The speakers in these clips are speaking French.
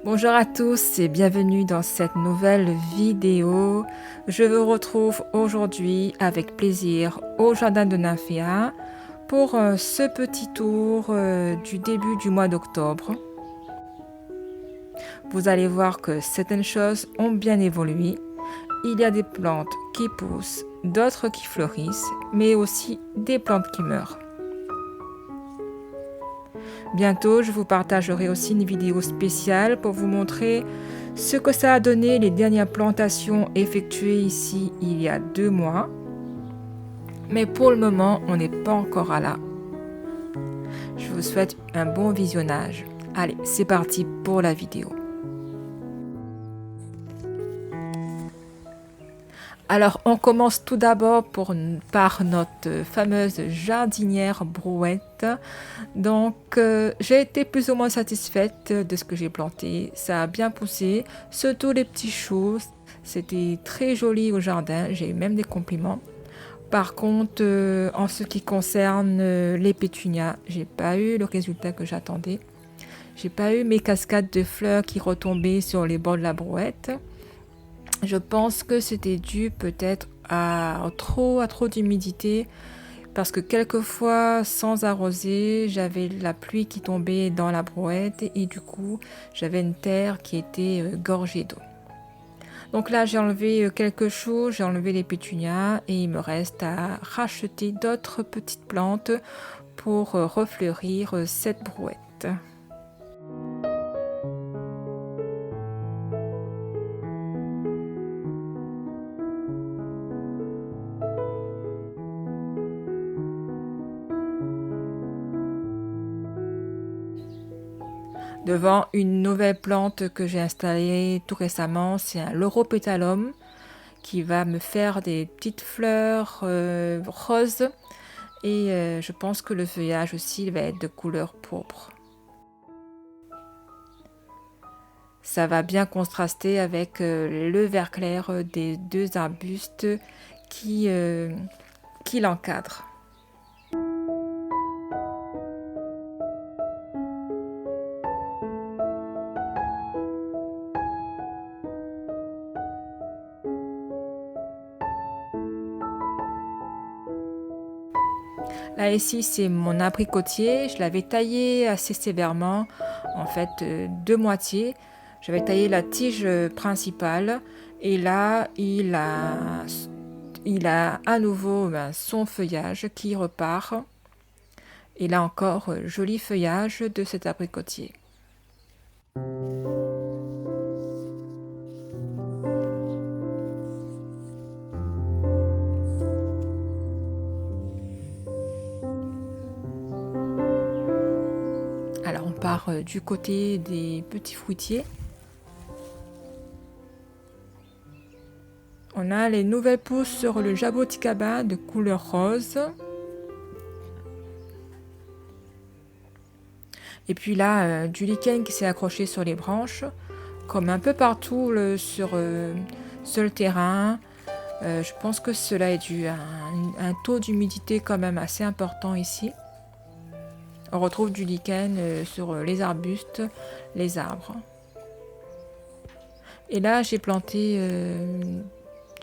Bonjour à tous et bienvenue dans cette nouvelle vidéo. Je vous retrouve aujourd'hui avec plaisir au jardin de Nymphéa pour ce petit tour du début du mois d'octobre. Vous allez voir que certaines choses ont bien évolué. Il y a des plantes qui poussent, d'autres qui fleurissent, mais aussi des plantes qui meurent. Bientôt, je vous partagerai aussi une vidéo spéciale pour vous montrer ce que ça a donné les dernières plantations effectuées ici il y a 2 mois. Mais pour le moment, on n'est pas encore à là. Je vous souhaite un bon visionnage. Allez, c'est parti pour la vidéo. Alors, on commence tout d'abord par notre fameuse jardinière brouette. Donc, j'ai été plus ou moins satisfaite de ce que j'ai planté. Ça a bien poussé, surtout les petits choux. C'était très joli au jardin, j'ai eu même des compliments. Par contre, en ce qui concerne les pétunias, j'ai pas eu le résultat que j'attendais. J'ai pas eu mes cascades de fleurs qui retombaient sur les bords de la brouette. Je pense que c'était dû peut-être à trop d'humidité parce que quelquefois, sans arroser, j'avais la pluie qui tombait dans la brouette et du coup, j'avais une terre qui était gorgée d'eau. Donc là, j'ai enlevé quelques choux, j'ai enlevé les pétunias et il me reste à racheter d'autres petites plantes pour refleurir cette brouette. Devant une nouvelle plante que j'ai installée tout récemment, c'est un Leuropétalum qui va me faire des petites fleurs roses et je pense que le feuillage aussi va être de couleur pourpre. Ça va bien contraster avec le vert clair des deux arbustes qui l'encadrent. Là ici c'est mon abricotier, je l'avais taillé assez sévèrement, en fait de moitié. J'avais taillé la tige principale et là il a à nouveau son feuillage qui repart. Et là encore, joli feuillage de cet abricotier. Alors on part du côté des petits fruitiers. On a les nouvelles pousses sur le jaboticaba de couleur rose. Et puis là, du lichen qui s'est accroché sur les branches, comme un peu partout sur le terrain. Je pense que cela est dû à un taux d'humidité quand même assez important ici. On retrouve du lichen sur les arbustes, les arbres. Et là, j'ai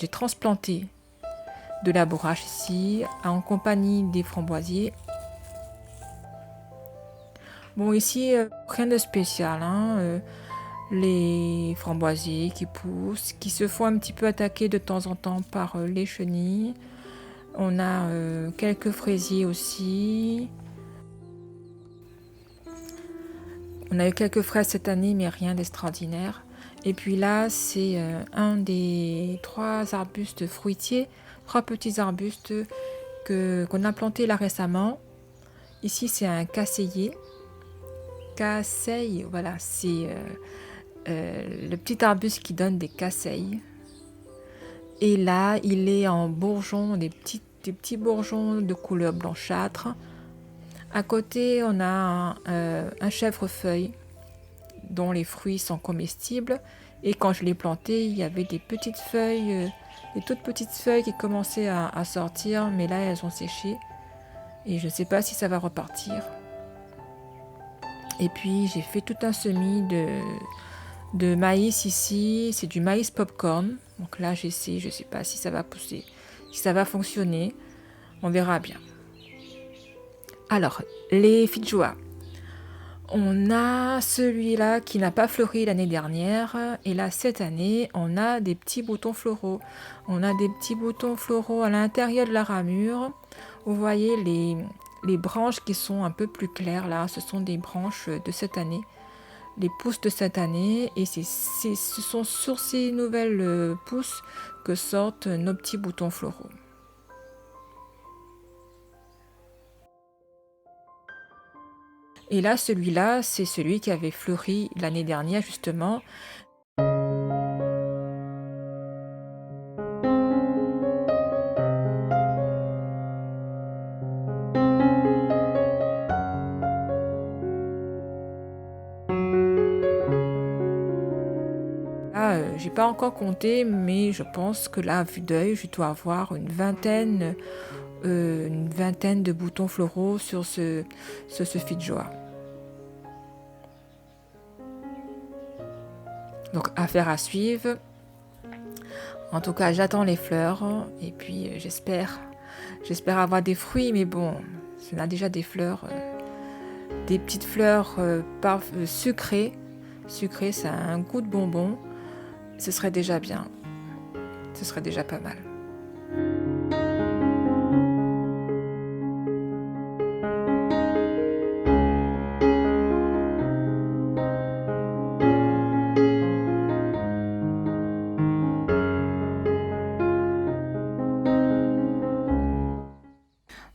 transplanté de la bourrache ici, en compagnie des framboisiers. Bon, ici, rien de spécial, hein. Les framboisiers qui poussent, qui se font un petit peu attaquer de temps en temps par les chenilles. On a quelques fraisiers aussi. On a eu quelques fraises cette année, mais rien d'extraordinaire. Et puis là, c'est un des 3 arbustes fruitiers, 3 petits arbustes qu'on a plantés là récemment. Ici, c'est un casseillier. Casseille, voilà, c'est le petit arbuste qui donne des casseilles. Et là, il est en bourgeons, des petits bourgeons de couleur blanchâtre. À côté, on a un chèvrefeuille dont les fruits sont comestibles. Et quand je l'ai planté, il y avait des petites feuilles, des toutes petites feuilles qui commençaient à sortir, mais là, elles ont séché. Et je ne sais pas si ça va repartir. Et puis, j'ai fait tout un semis de maïs ici. C'est du maïs popcorn. Donc là, j'essaie. Je ne sais pas si ça va pousser, si ça va fonctionner. On verra bien. Alors, les feijoa. On a celui-là qui n'a pas fleuri l'année dernière. Et là, cette année, on a des petits boutons floraux. On a des petits boutons floraux à l'intérieur de la ramure. Vous voyez les branches qui sont un peu plus claires là. Ce sont des branches de cette année. Les pousses de cette année. Et ce sont sur ces nouvelles pousses que sortent nos petits boutons floraux. Et là, celui-là, c'est celui qui avait fleuri l'année dernière, justement. Là, j'ai pas encore compté, mais je pense que là, à vue d'œil, je dois avoir une vingtaine de boutons floraux sur ce feijoa. Donc, affaire à suivre. En tout cas, j'attends les fleurs et puis j'espère avoir des fruits, mais bon, on a déjà des fleurs, des petites fleurs sucrées. Sucrées, ça a un goût de bonbon. Ce serait déjà bien. Ce serait déjà pas mal.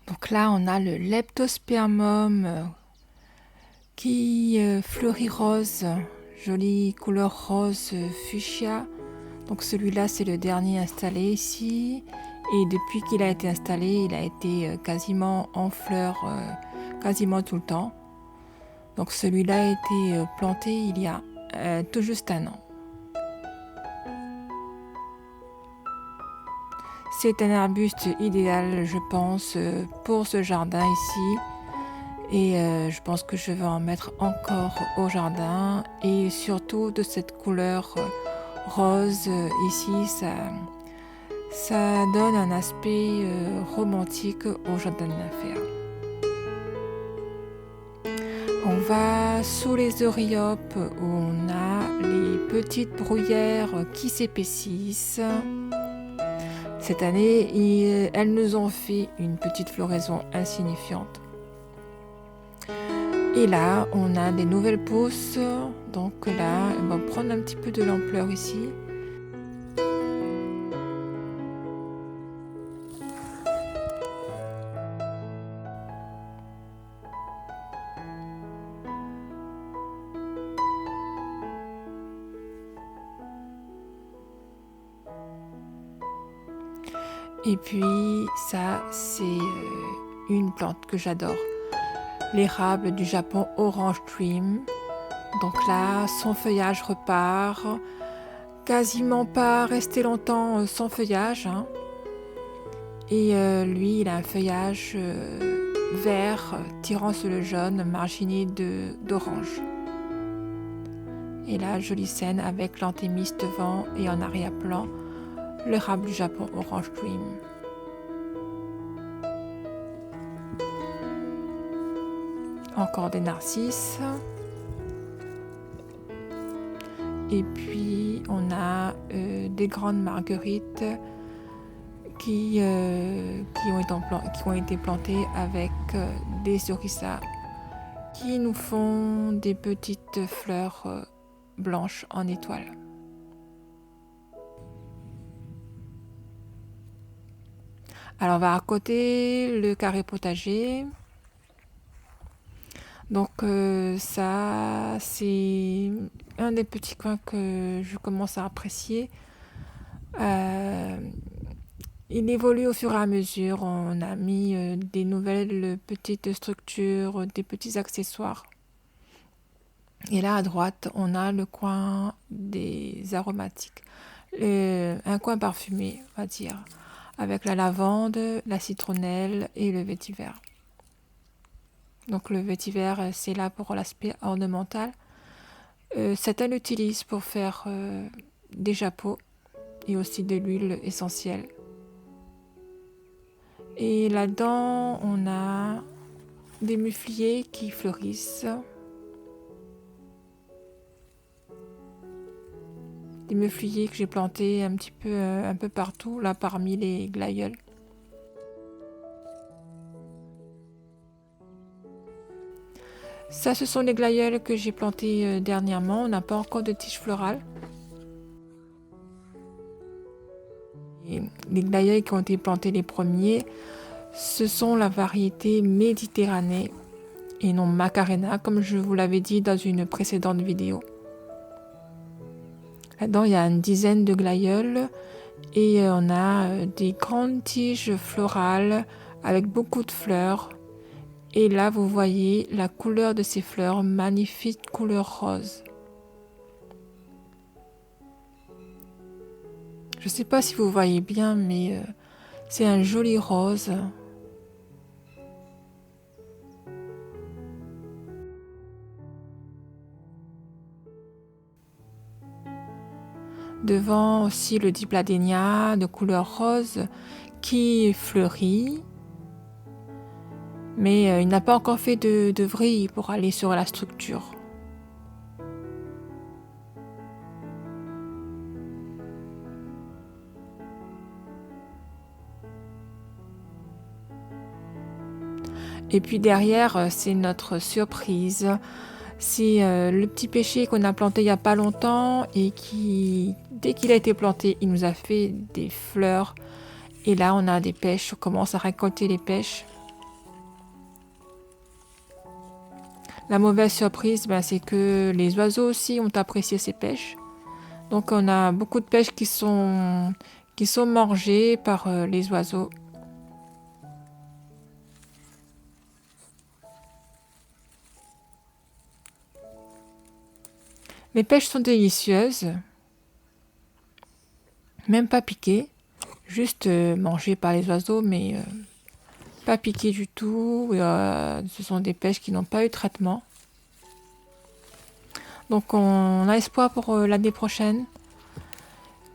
Donc là, on a le leptospermum qui fleurit rose, jolie couleur rose fuchsia. Donc celui-là, c'est le dernier installé ici. Et depuis qu'il a été installé, il a été quasiment en fleurs, quasiment tout le temps. Donc celui-là a été planté il y a tout juste un an. C'est un arbuste idéal, je pense, pour ce jardin ici. Et je pense que je vais en mettre encore au jardin. Et surtout de cette couleur rose ici, ça donne un aspect romantique au jardin d'affaires. On va sous les euryopes où on a les petites bruyères qui s'épaississent. Cette année, elles nous ont fait une petite floraison insignifiante. Et là, on a des nouvelles pousses. Donc là, on va prendre un petit peu de l'ampleur ici. Et puis ça, c'est une plante que j'adore. L'érable du Japon Orange Dream. Donc là, son feuillage repart. Quasiment pas resté longtemps sans feuillage. Hein. Et lui, il a un feuillage vert tirant sur le jaune, marginé d'orange. Et là, jolie scène avec l'anthémis devant et en arrière-plan, l'érable du Japon Orange Dream. Encore des narcisses. Et puis on a des grandes marguerites qui ont été plantées avec des orissas qui nous font des petites fleurs blanches en étoiles. Alors on va à côté le carré potager. Donc ça, c'est un des petits coins que je commence à apprécier. Il évolue au fur et à mesure. On a mis des nouvelles petites structures, des petits accessoires. Et là, à droite, on a le coin des aromatiques. Un coin parfumé, on va dire, avec la lavande, la citronnelle et le vétiver. Donc le vétiver, c'est là pour l'aspect ornemental. Certains l'utilisent pour faire des chapeaux et aussi de l'huile essentielle. Et là-dedans, on a des mufliers qui fleurissent. Des mufliers que j'ai plantés un peu partout, là parmi les glaïeuls. Ça, ce sont les glaïeuls que j'ai plantés dernièrement. On n'a pas encore de tiges florales. Et les glaïeuls qui ont été plantés les premiers, ce sont la variété Méditerranée et non Macarena, comme je vous l'avais dit dans une précédente vidéo. Là-dedans, il y a une dizaine de glaïeuls et on a des grandes tiges florales avec beaucoup de fleurs. Et là, vous voyez la couleur de ces fleurs, magnifique couleur rose. Je ne sais pas si vous voyez bien, mais c'est un joli rose. Devant aussi le dipladénia de couleur rose qui fleurit. Mais il n'a pas encore fait de vrille pour aller sur la structure. Et puis derrière, c'est notre surprise. C'est le petit pêcher qu'on a planté il n'y a pas longtemps et qui, dès qu'il a été planté, il nous a fait des fleurs. Et là, on a des pêches, on commence à récolter les pêches. La mauvaise surprise, c'est que les oiseaux aussi ont apprécié ces pêches. Donc on a beaucoup de pêches qui sont mangées par les oiseaux. Les pêches sont délicieuses, même pas piquées, juste mangées par les oiseaux, mais pas piquées du tout. Ce sont des pêches qui n'ont pas eu de traitement. Donc on a espoir pour l'année prochaine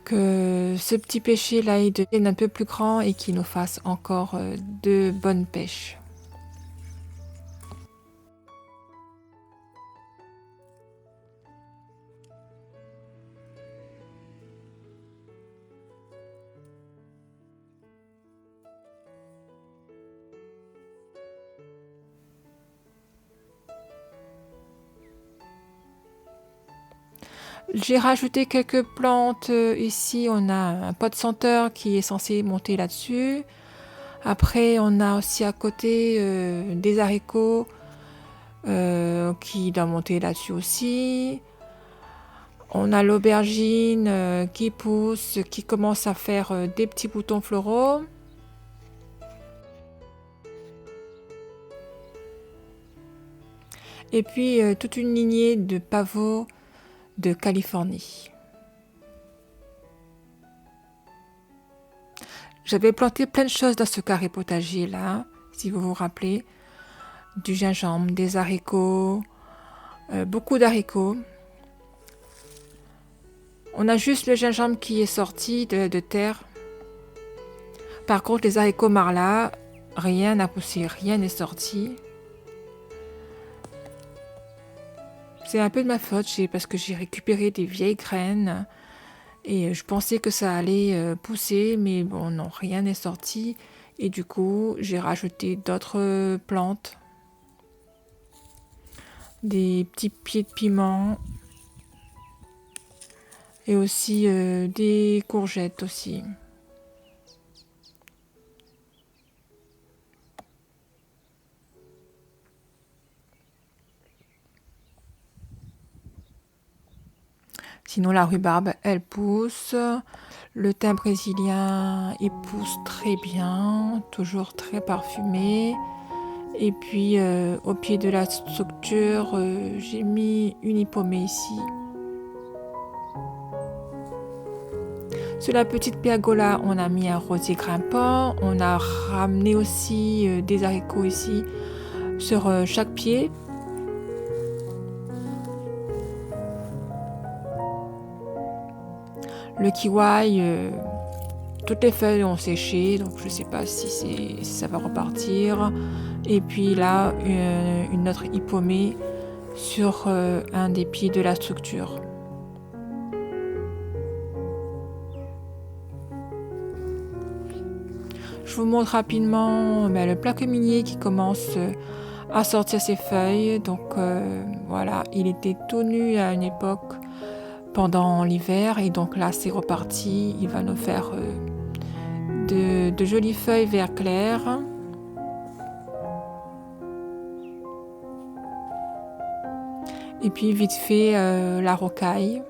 que ce petit pêcher-là devienne un peu plus grand et qu'il nous fasse encore de bonnes pêches. J'ai rajouté quelques plantes ici. On a un pot de senteur qui est censé monter là-dessus. Après, on a aussi à côté des haricots qui doivent monter là-dessus aussi. On a l'aubergine qui pousse, qui commence à faire des petits boutons floraux. Et puis toute une lignée de pavots de Californie. J'avais planté plein de choses dans ce carré potager là, si vous vous rappelez. Du gingembre, des haricots, beaucoup d'haricots. On a juste le gingembre qui est sorti de terre. Par contre, les haricots marla, rien n'a poussé, rien n'est sorti. C'est un peu de ma faute parce que j'ai récupéré des vieilles graines et je pensais que ça allait pousser, mais bon, non, rien n'est sorti. Et du coup, j'ai rajouté d'autres plantes, des petits pieds de piment et aussi des courgettes aussi. Sinon, la rhubarbe, elle pousse. Le thym brésilien, il pousse très bien, toujours très parfumé. Et puis, au pied de la structure, j'ai mis une hypomée ici. Sur la petite pergola, on a mis un rosier grimpant. On a ramené aussi des haricots ici sur chaque pied. Le kiwi, toutes les feuilles ont séché, donc je ne sais pas si ça va repartir. Et puis là, une autre hippomée sur un des pieds de la structure. Je vous montre rapidement le plaque minier qui commence à sortir ses feuilles. Donc voilà, il était tout nu à une époque pendant l'hiver et donc là c'est reparti. Il va nous faire de jolies feuilles vert clair. Et puis vite fait la rocaille.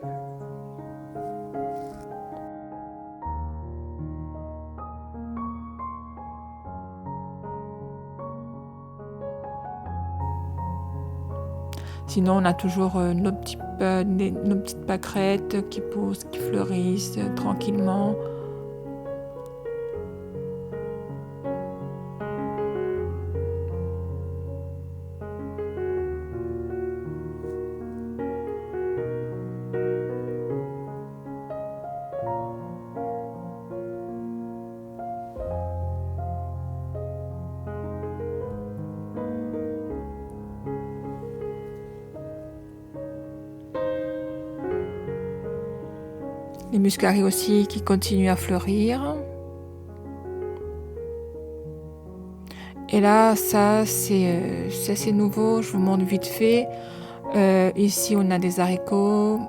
Sinon, on a toujours nos petites pâquerettes qui poussent, qui fleurissent tranquillement. Les muscariers aussi qui continuent à fleurir. Et là, ça c'est nouveau, je vous montre vite fait. Ici, on a des haricots.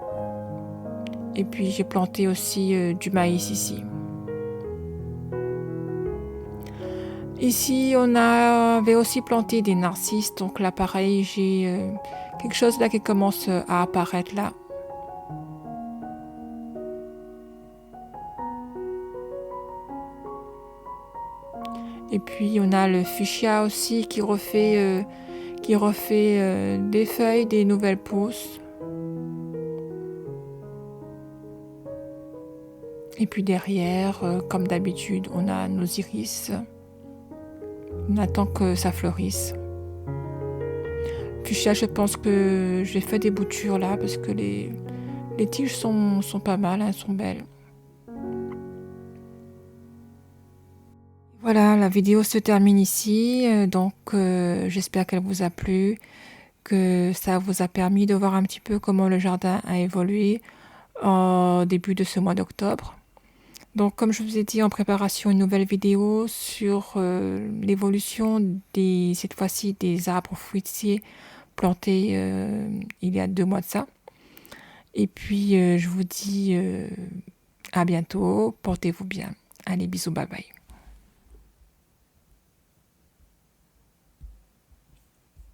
Et puis, j'ai planté aussi du maïs ici. Ici, on avait aussi planté des narcisses. Donc là, pareil, j'ai quelque chose là qui commence à apparaître là. Et puis on a le fuchsia aussi qui refait des feuilles, des nouvelles pousses. Et puis derrière, comme d'habitude, on a nos iris. On attend que ça fleurisse. Fuchsia, je pense que j'ai fait des boutures là parce que les tiges sont pas mal, elles sont belles. Voilà, la vidéo se termine ici, donc j'espère qu'elle vous a plu, que ça vous a permis de voir un petit peu comment le jardin a évolué au début de ce mois d'octobre. Donc comme je vous ai dit en préparation, une nouvelle vidéo sur l'évolution cette fois-ci des arbres fruitiers plantés il y a 2 mois de ça. Et puis je vous dis à bientôt, portez-vous bien. Allez, bisous, bye bye.